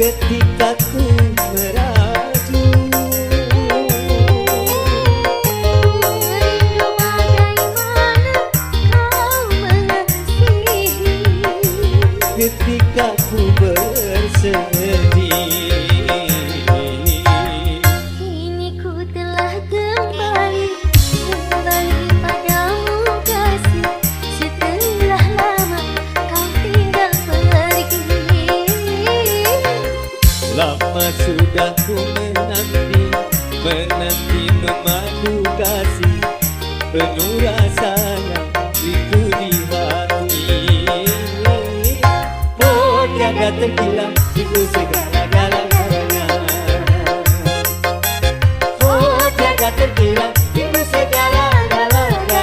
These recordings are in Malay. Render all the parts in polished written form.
ketika ku meradu. Rindu bagaimana kau mengasihi Ketika ku bersedih. Kini ku telah kembali padamu kasih. Setelah lama kau tinggal pergi. Lama sudah ku menanti memadu kasih. Penuh rasanya itu di hati. Oh, tiada terhilang itu segala-galanya. Oh, tiada terhilang itu segala-galanya.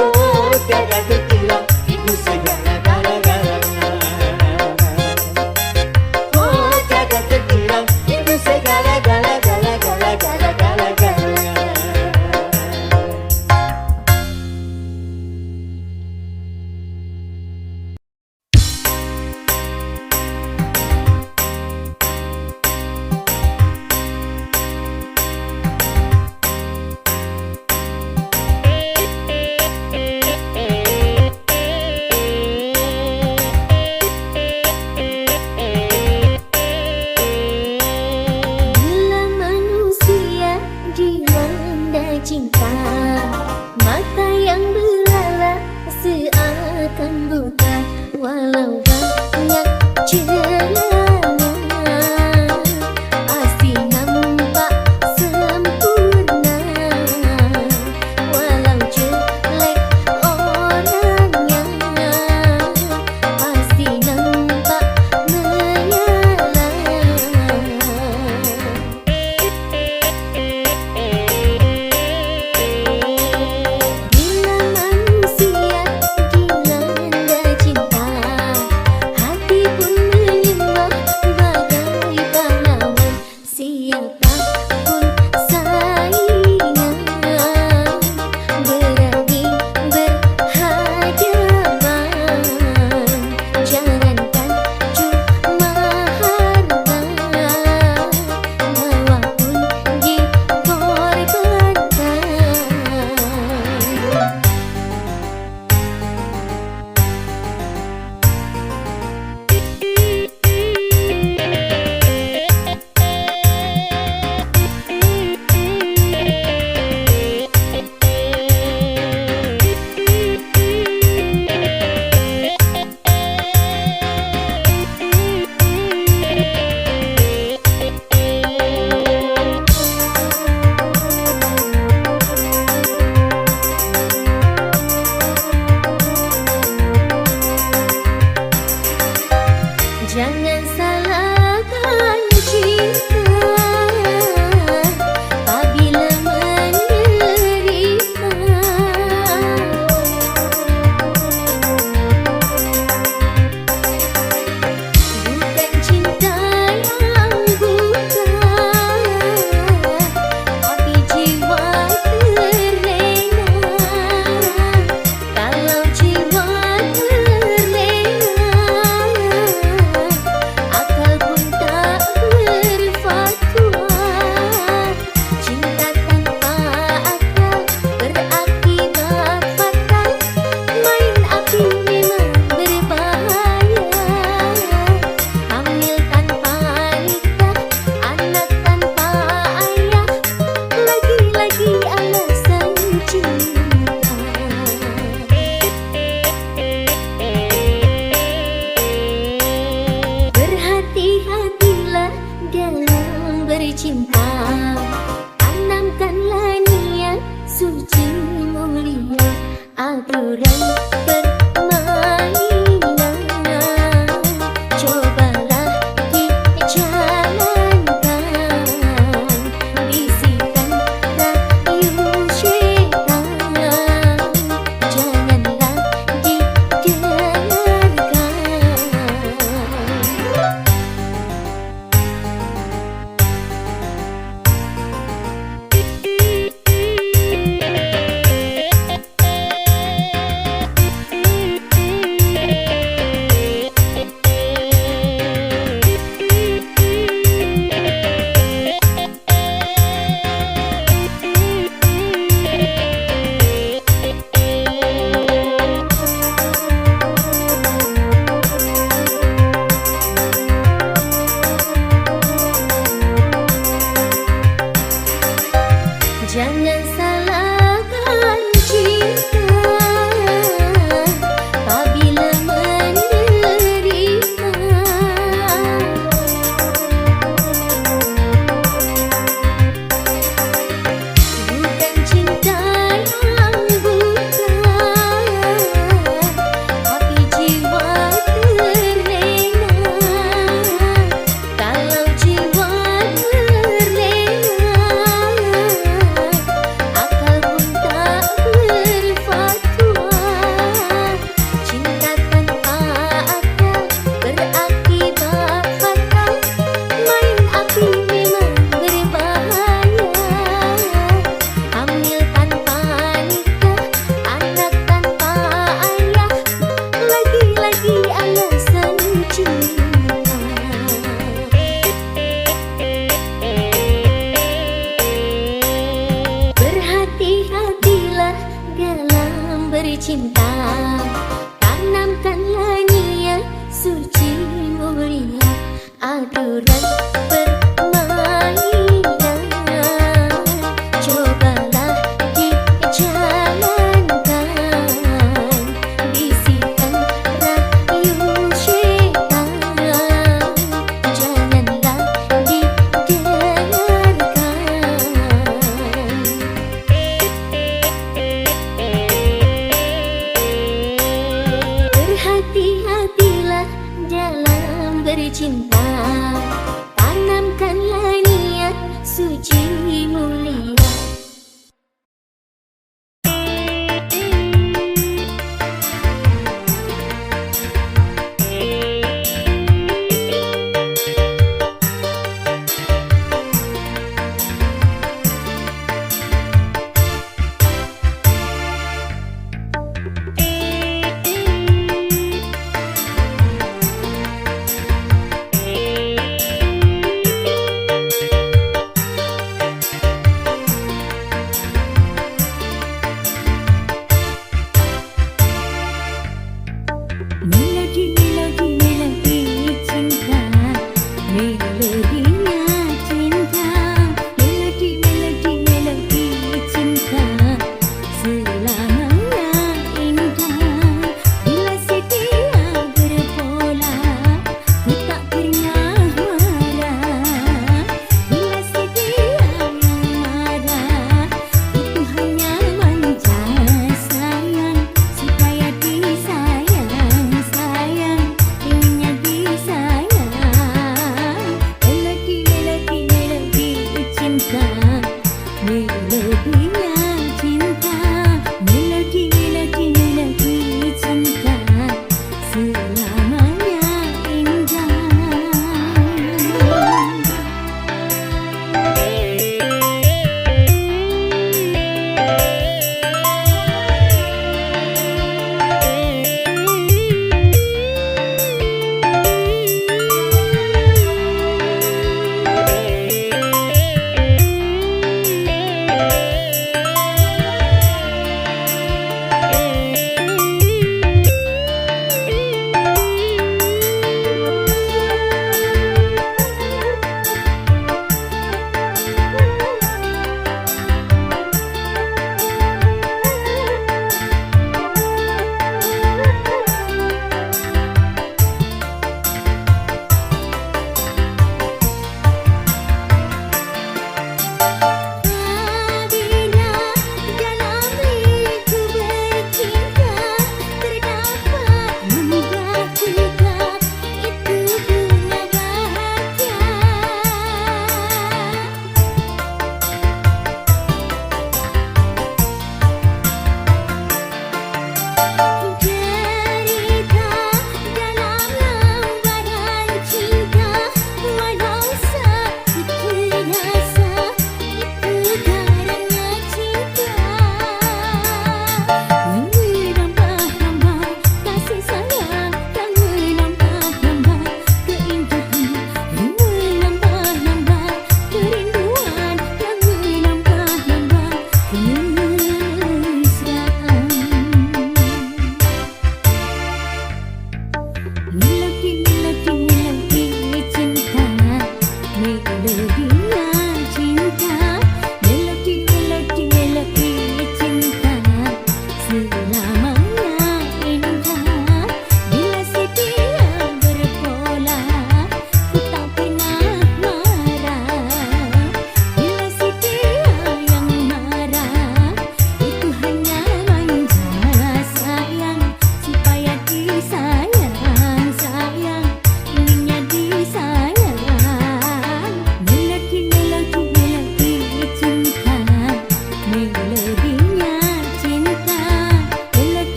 Oh, tiada terhilang itu segala-galanya. Oh, tiada terhilang itu segala-galanya. Bila manusia dilanda cinta, mata yang belalak seakan buta. Walau banyak jalannya, pasti nampak sempurna. Walau jelek orangnya, pasti nampak menyala. Bila manusia dilanda cinta, hati pun menyembah bagai pahlawan. Siapapun saingan, berani berhadapan. Jangankan cuma harta, nyawa pun dikorbankan. Jangan salahkan cinta apabila menderita. Bukan cinta yang buta, tapi jiwa terlena. Kalau jiwa terlena, akal pun tak berfatwa. Cinta tanpa akal berakibat fatal. Main api memang berbahaya. Hamil tanpa nikah, anak tanpa ayah, lagi-lagi alasan cinta. Berhati-hatilah dalam bercinta. Tanamkanlah niat suci mulia, aturan permainan. Cobalah dijalankan, bisikan rayu syaitan. Janganlah didengarkan. Berhati-hatilah dalam bercinta, tanamkanlah niat suci mulia.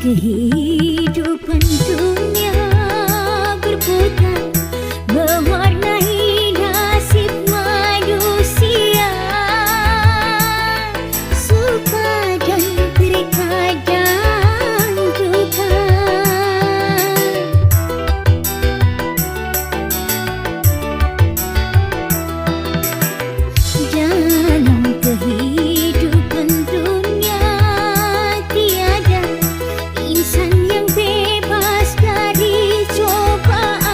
Kehidupan dunia berputar mewarnai nasib manusia, suka dan terkadang duka. Dalam kehidupan dunia tiada insan yang bebas dari cobaan,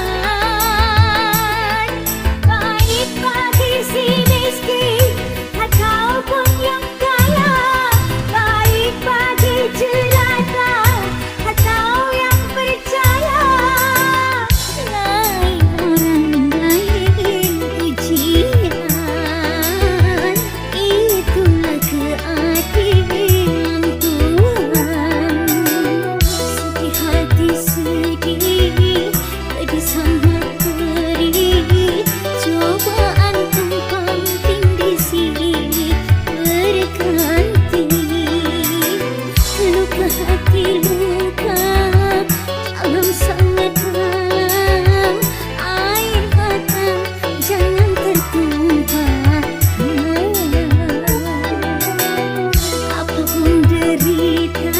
baik bagi si miskin ataupun yang kaya, baik bagi jelata atau yang percaya. Lain orang lain ujian, itulah keadilan Tuhan. Sedih hati sedih, pedih sangat perih, cobaan tumpang tindih silih berganti. Luka hati luka dalam sangat dalam, air mata jangan tertumpah. Apapun derita,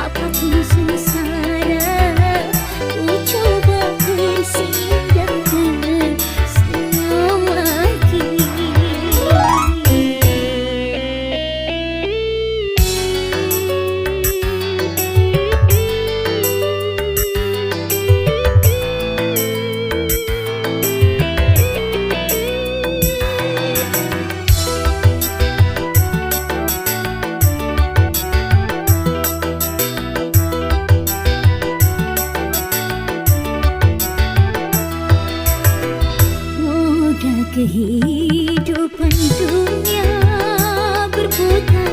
apapun sengsara, ku coba bersinggah bersama lagi. Roda kehidupan dunia berputar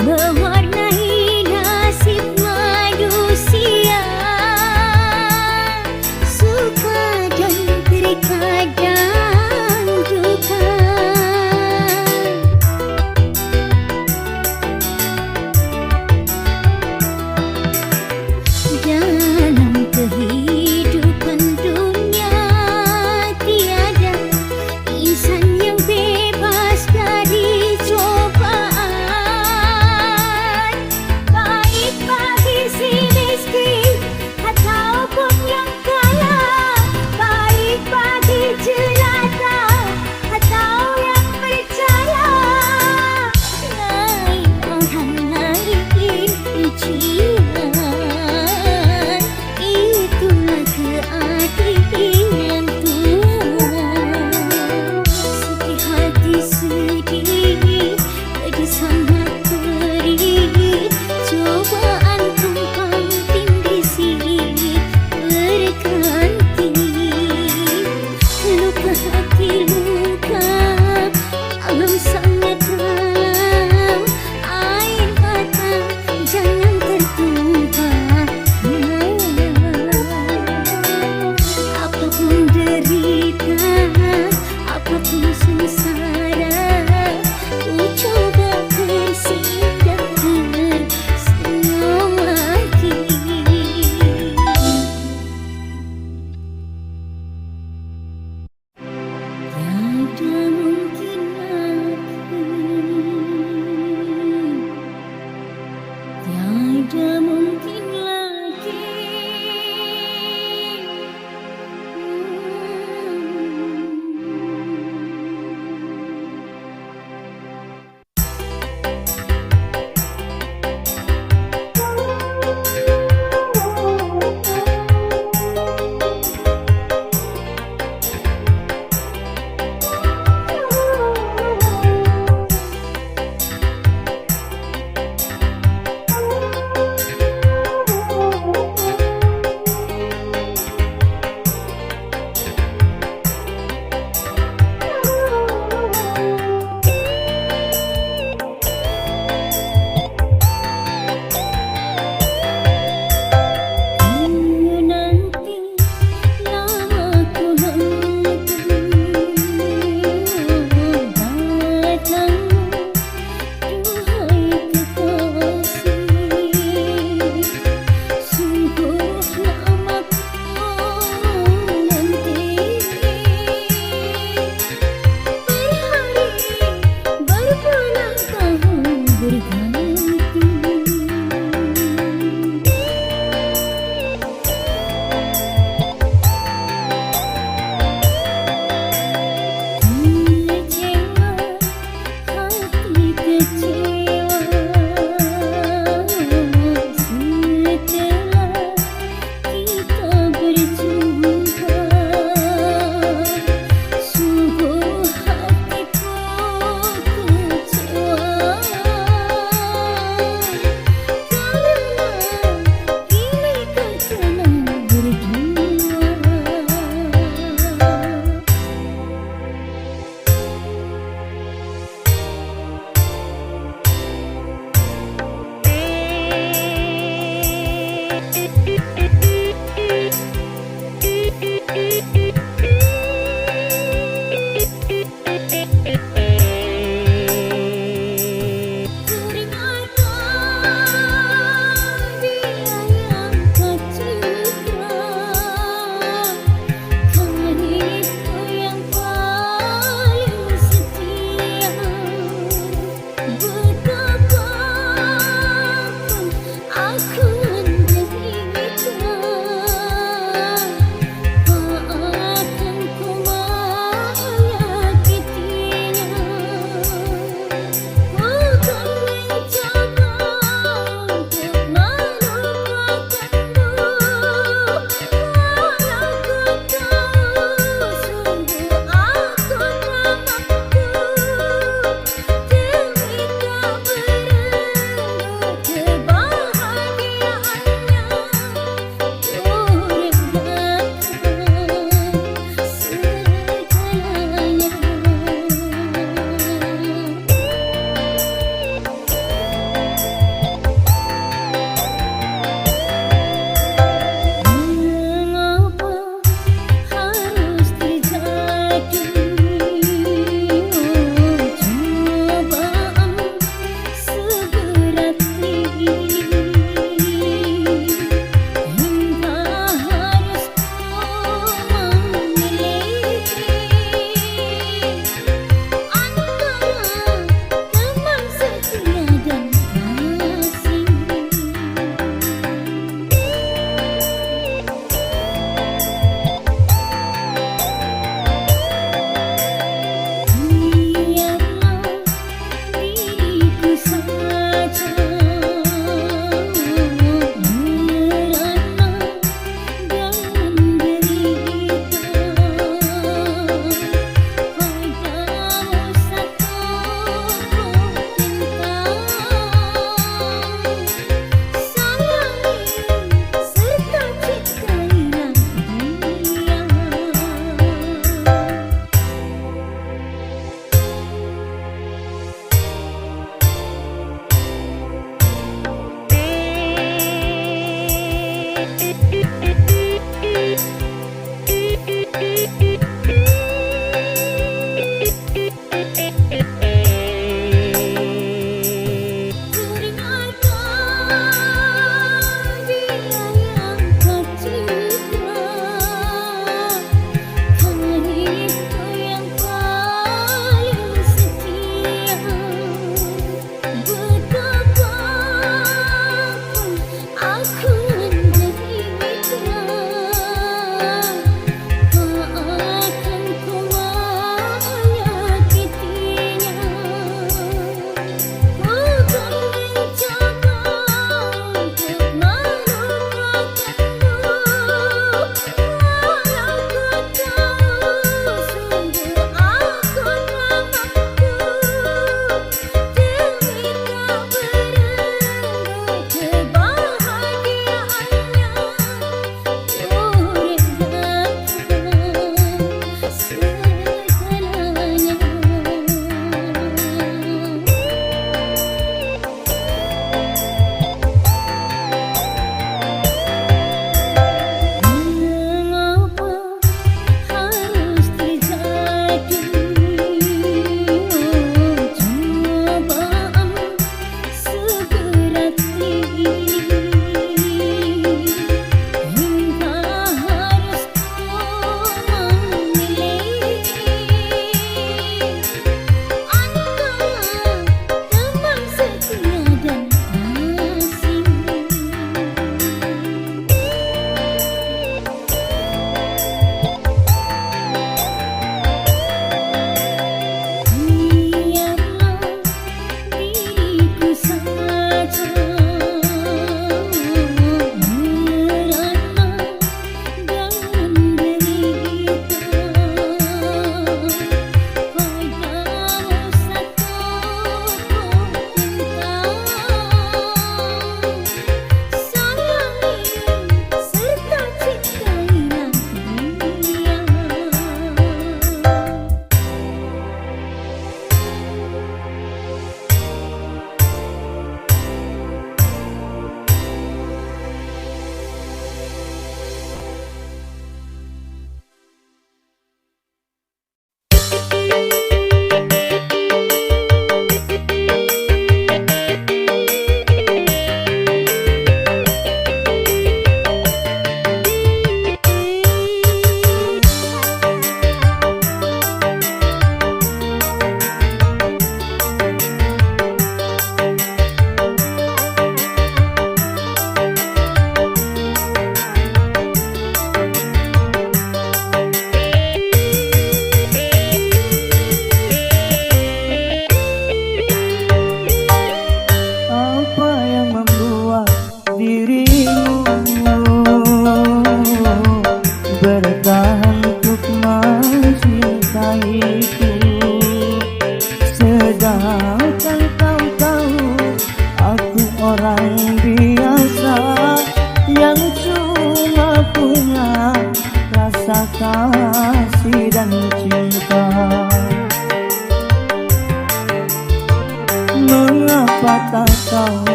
mewarnai nasib manusia, suka dan terkadang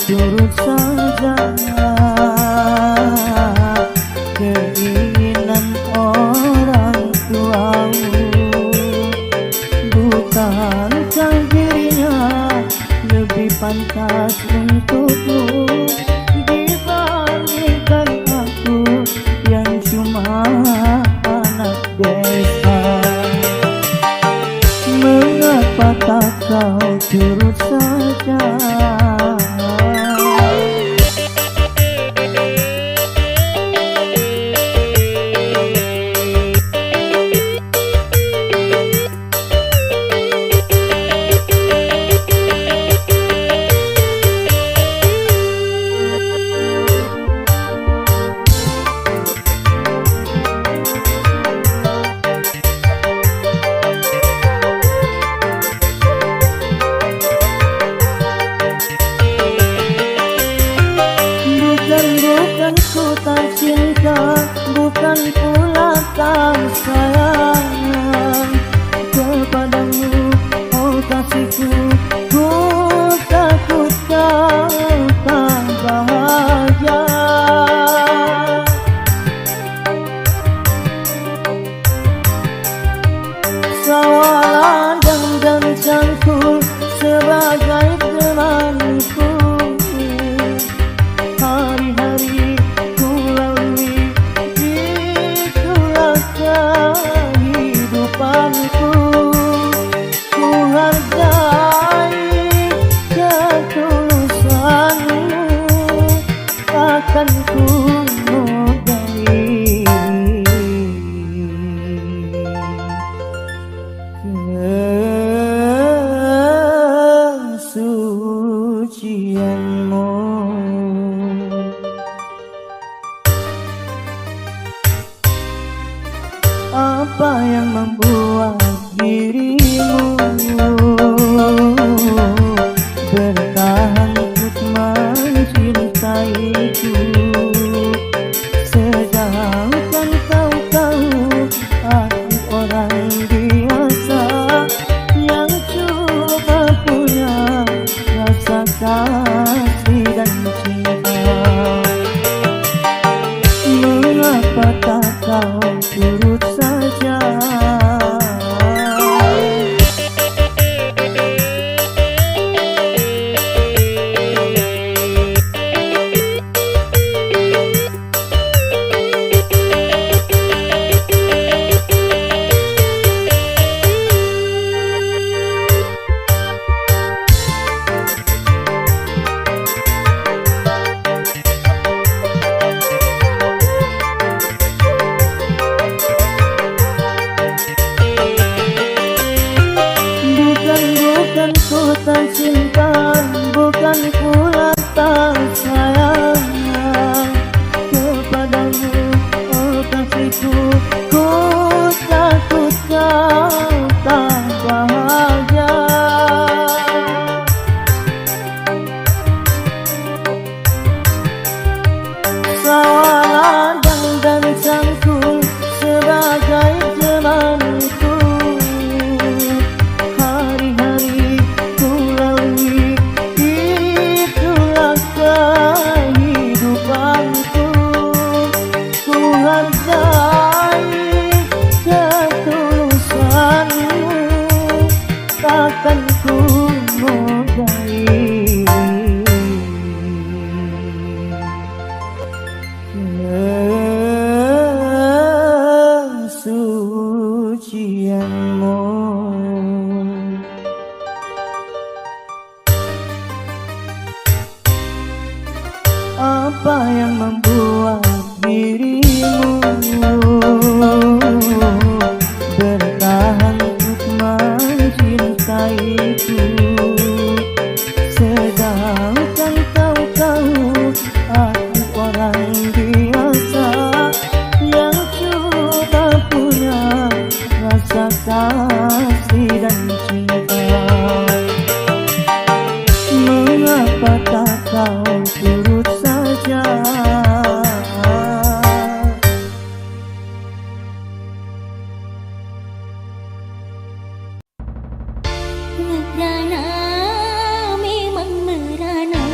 turut saja keinginan orang tuamu. Bukankah dirinya lebih pantas untukmu dibandingkan aku yang cuma anak desa? Mengapa tak kau turut saja? Bukan ku tak cinta, bukan pula tak sayang kepadamu, oh kasihku. Ku takut kau tak bahagia. Sawalah dan cangkul sebagai temanku. Hari-hari ku lalui, itulah kehidupanku. Ku hargai ketulusanmu, takkan ku modai kesucianmu. Apa yang membuat dirimu bertahan untuk mencintaiku, sedangkan kau tahu aku orang biasa yang cuma punya rasa kasih dan cinta. Mengapa tak kau turut saja? Bukan ku tak cinta, bukan pula tak sayang kepadamu, oh kasihku. Ku takut kau tak bahagia. Sawalah dan cangkul sebagai temanku. Hari-hari ku lalui, itulah kehidupanku. Ku hargai ketulusanmu, takkan ku modai kesucianmu. Apa yang membuat dirimu bertahan untuk mencintaiku, sedangkan kau tahu aku orang biasa yang cuma punya rasa kasih dan cinta. Mengapa tak kau turut saja? Merana, memang merana.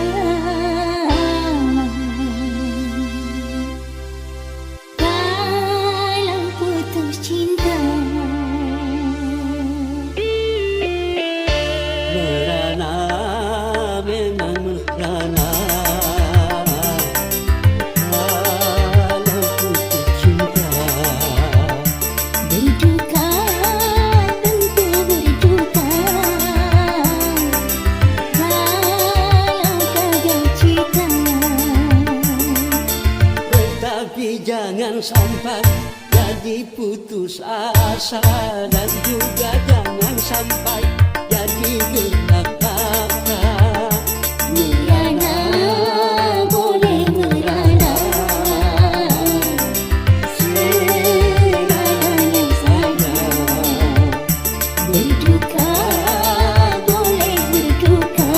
asa dan juga jangan sampai jadi gelap mata. Merana boleh merana, segalanya saja. Berduka boleh berduka,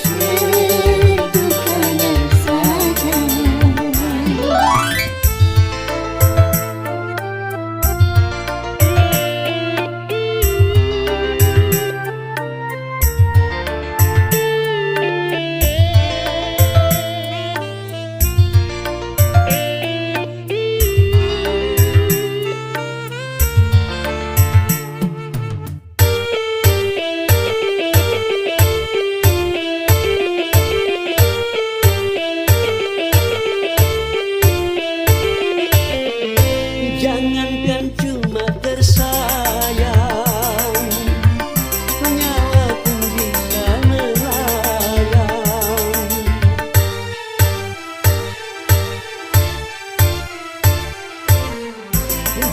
sedukanya saja. Jangankan cuma tersayang, nyawa pun bisa melayang.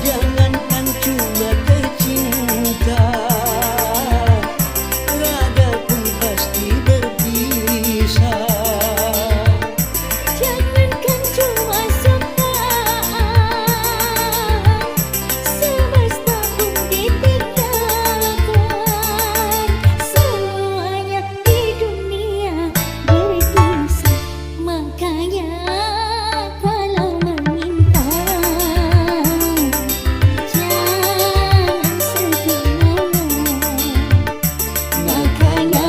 Jangankan cuma tercinta, raga pun pasti berpisah. Jangankan cuma suka, semesta pun ditinggalkan. Semuanya di dunia berpisah. Makanya kalau meminta, jangan sebenarnya. Makanya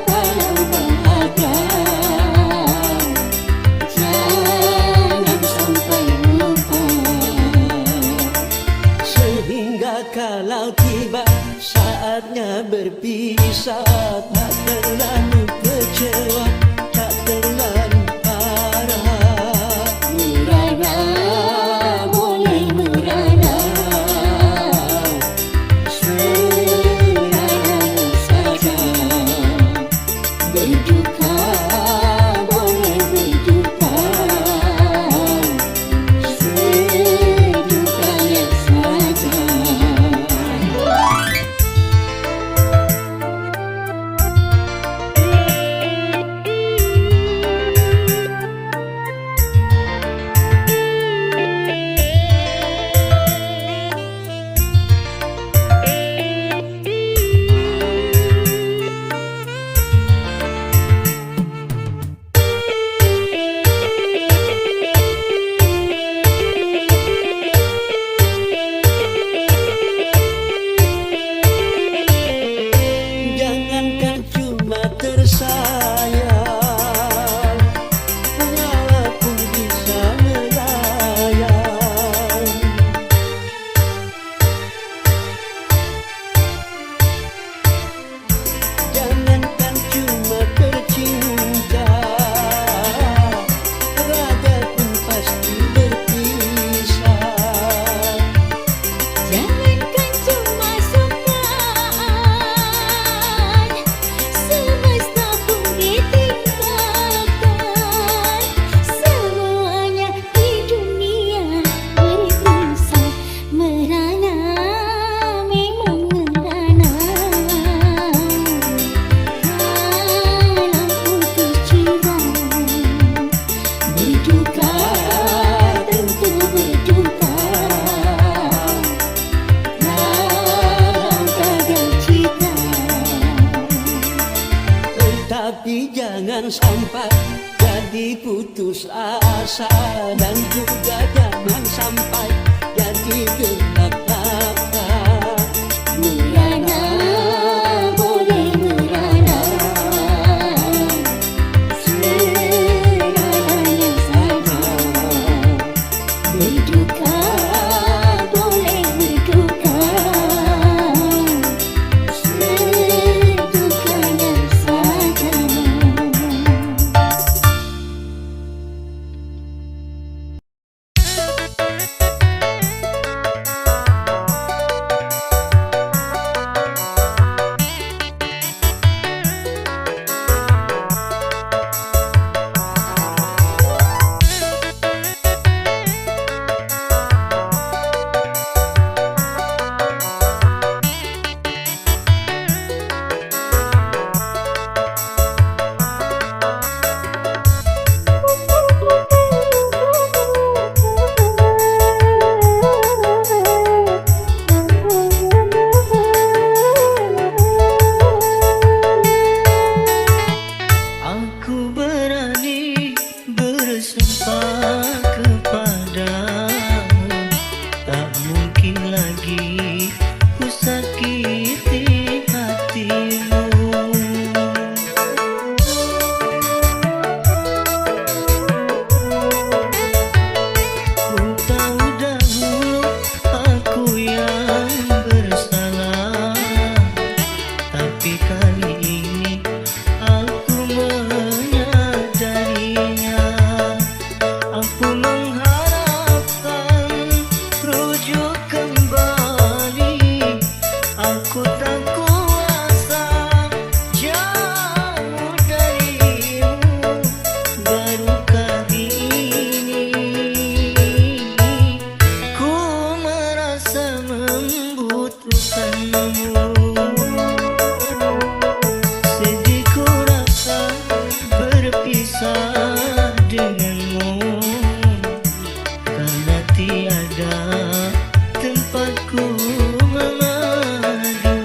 kalau bahagia, jangan sampai lupa. Sehingga kalau tiba saatnya berpisah, tak terlalu kecewa, tak terlalu parah. Merana boleh merana, segalanya saja. Berduka boleh berduka, sedukanya saja. Jangankan cuma tersayang, nyawa pun bisa melayang. Jangankan cuma tercinta, raga pun pasti berpisah. Jangankan cuma suka, semesta pun ditinggalkan. Semuanya di dunia berpisah. Merana memang merana, dalam putus cinta. Berduka tentu berduka, dalam gagal cinta. Tetapi jangan sampai jadi putus asa, dan juga jangan sampai jadi gelap mata. Merana boleh merana, segalanya saja. Berduka boleh berduka, sedukanya saja. Sedih ku rasa berpisah denganmu, karena tiada tempatku mengadu.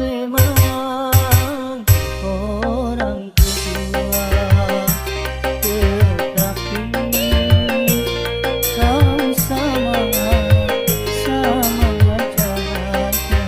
memang orang kedua, tetapi kau sama jahatnya.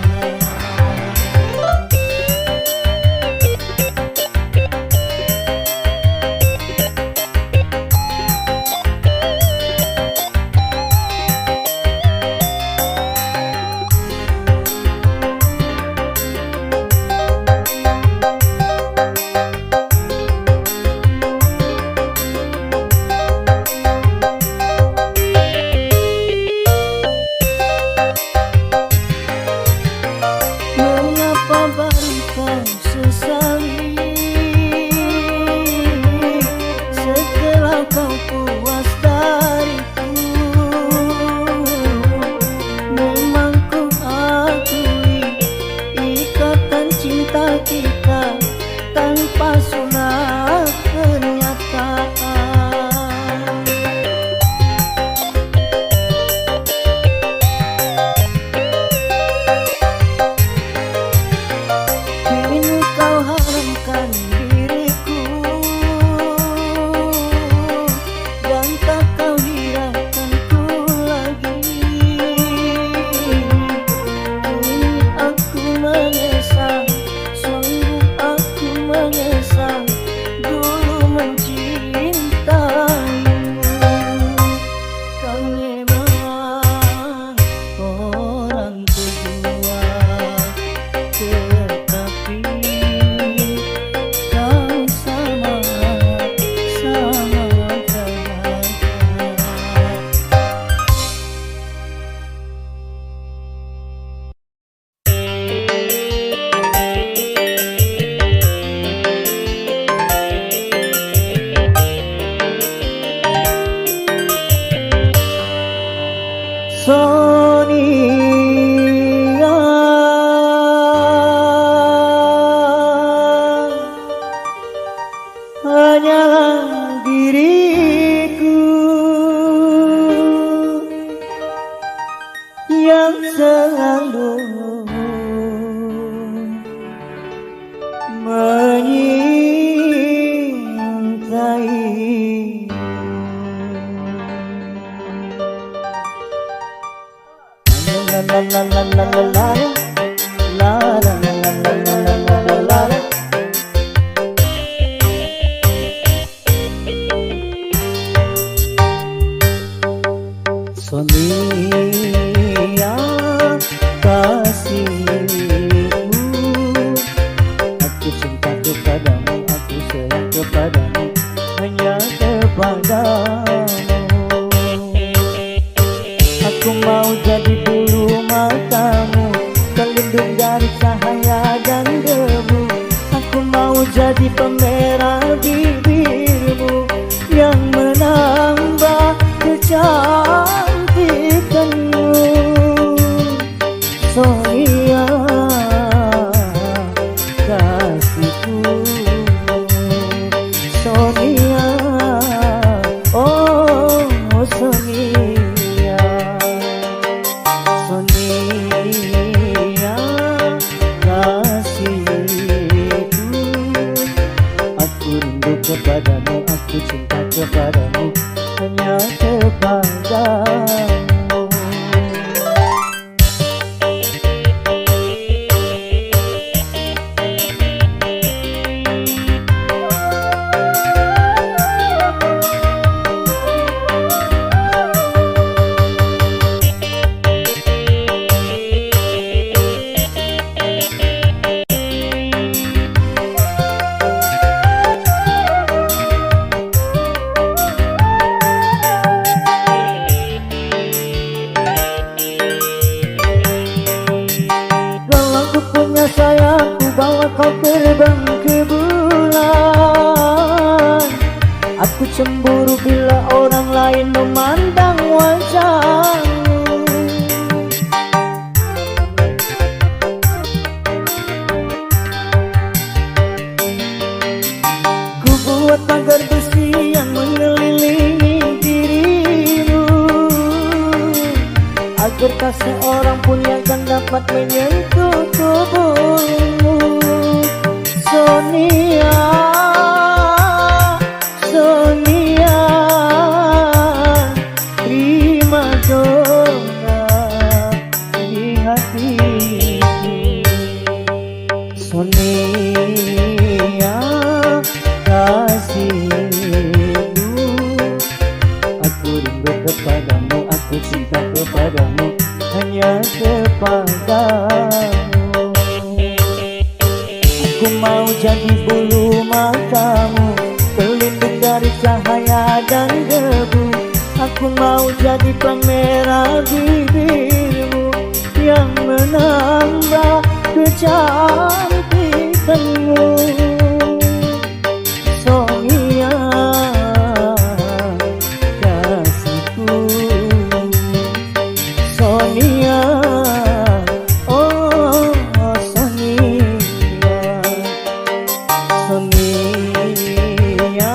Mengapa baru kau sesali setelah kau puas dariku? Memang ku akui ikatan cinta kita tanpa surat pernyataan. Kini kau haramkan diriku dan tak kau hiraukanku lagi. Kini aku menyesal, sungguh aku menyesal dulu mencintaimu. Kau memang orang kedua, tetapi kau sama jahatnya. Sonia, hanyalah diriku yang selalu menyintai. La la la la la la la la la la la la la la la. Sonia kasihku, aku cinta kepadamu, aku sayang kepadamu, hanya kepadamu. Aku mau jadi bulu matamu, pelindung dari cahaya dan debu. Aku mau jadi pemerah bibirmu yang menambah kecantikanmu. Sonia kasihku, Sonia, oh Sonia, Sonia kasihku. Aku rindu kepadamu, aku cinta kepadamu, hanya kepadamu. Sayangku bawa kau terbang ke bulan. Aku cemburu bila orang lain memandang wajahmu. Ku buat pagar besi yang mengelilingi dirimu, agar tak seorang pun yang akan dapat menyentuh tubuhmu. Sonia kasihku, aku rindu kepadamu, aku cinta kepadamu, hanya kepadamu. Aku mau jadi bulu matamu, pelindung dari cahaya dan debu. Aku mau jadi pemerah bibirmu yang menambah kecantikanmu. Sonia kasihku, Sonia, oh Sonia, Sonia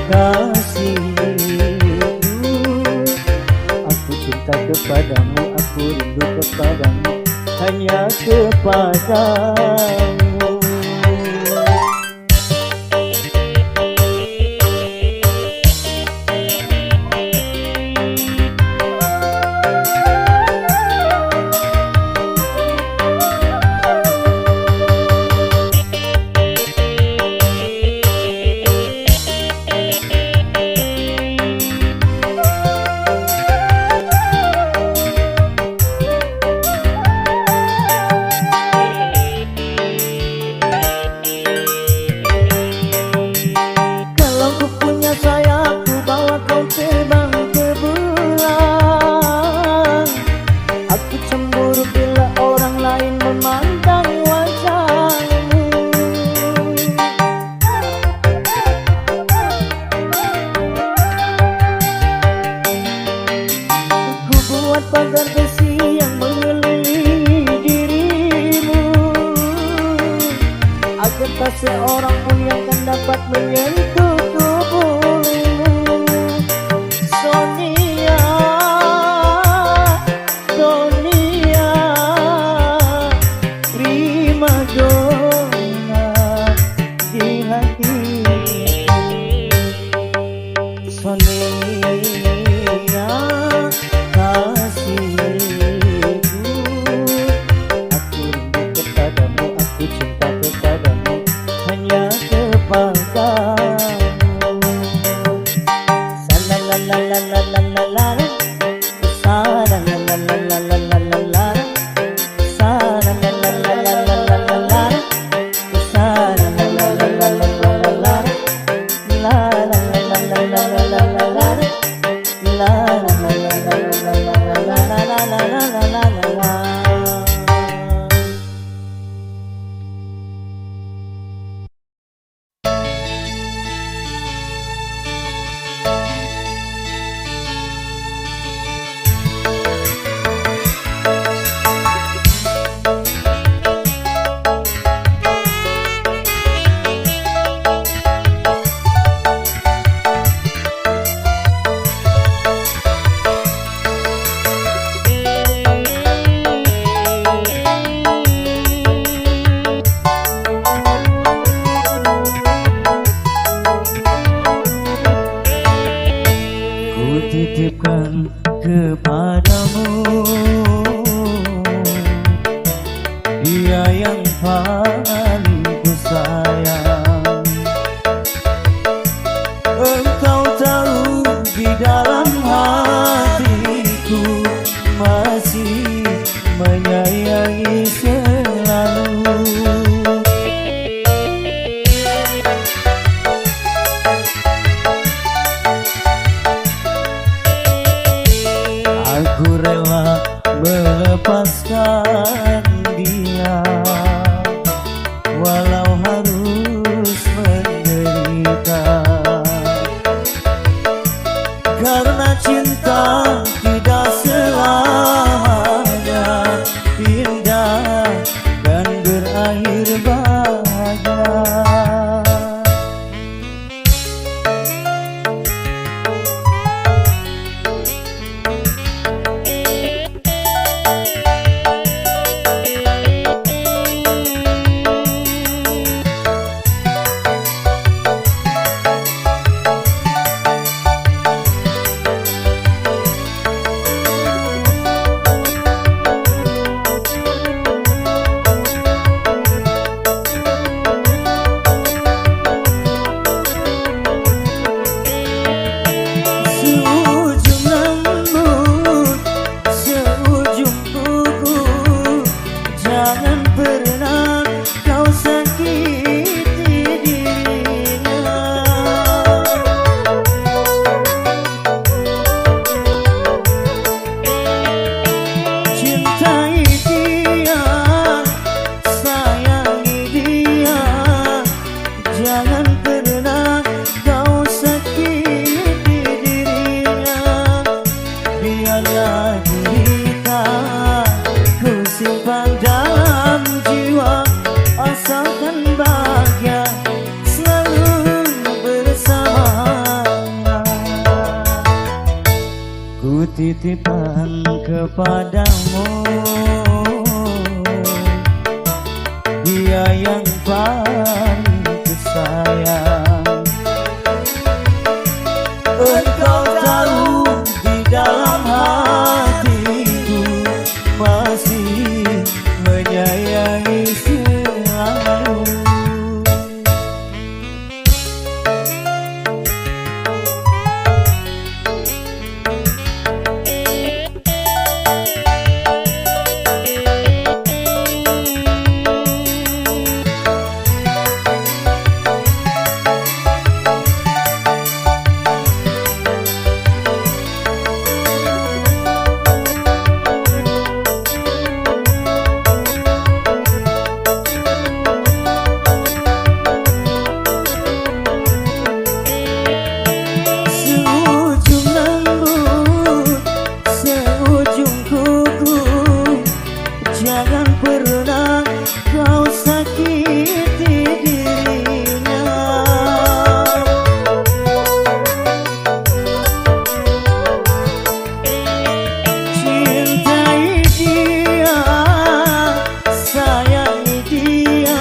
kasihku, aku cinta kepadamu, aku rindu kepadamu, hanya kepadamu. Pagar besi yang mengelilingi dirimu, agar tak seorang pun yang akan dapat menyentuh tubuhmu. Sonia, Sonia, prima donna di hati. Sonia kasihku, aku rindu kepadamu, aku cinta kepadamu, hanya kepadamu. Sa-la-la-la-la-la-la-la-la, sa-la-la-la-la-la-la-la-la, sa-la-la-la-la-la-la-la-la, sa-la-la-la-la-la-la-la-la, la-la-la-la-la-la-la-la-la. Titipkan kepadamu dia yang paling ku sayang. Engkau tahu di dalam hatiku masih menyayangi selalu. Aku rela melepaskan dia, walau harus menderita, karena cinta tidak selamanya indah dan berakhir bahagia. titipkan kepadamu, dia yang paling tersayang. Engkau tahu di dalam hatiku masih menyayangi selalu. Jangan pernah kau sakiti dirinya. Cintai dia, sayangi dia,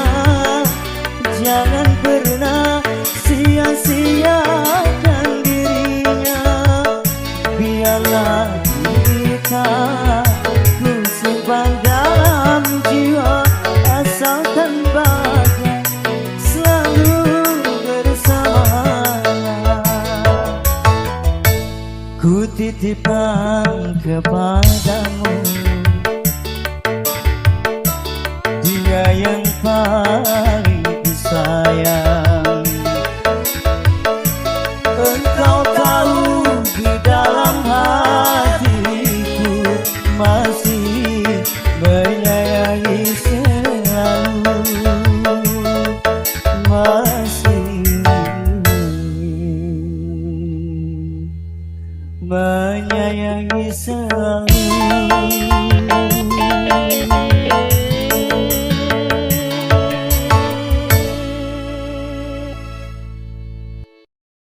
jangan pernah sia-siakan dirinya. Biarlah kita simpan dalam jiwa, asalkan bahagia selalu bersamanya. Ku titipkan kepada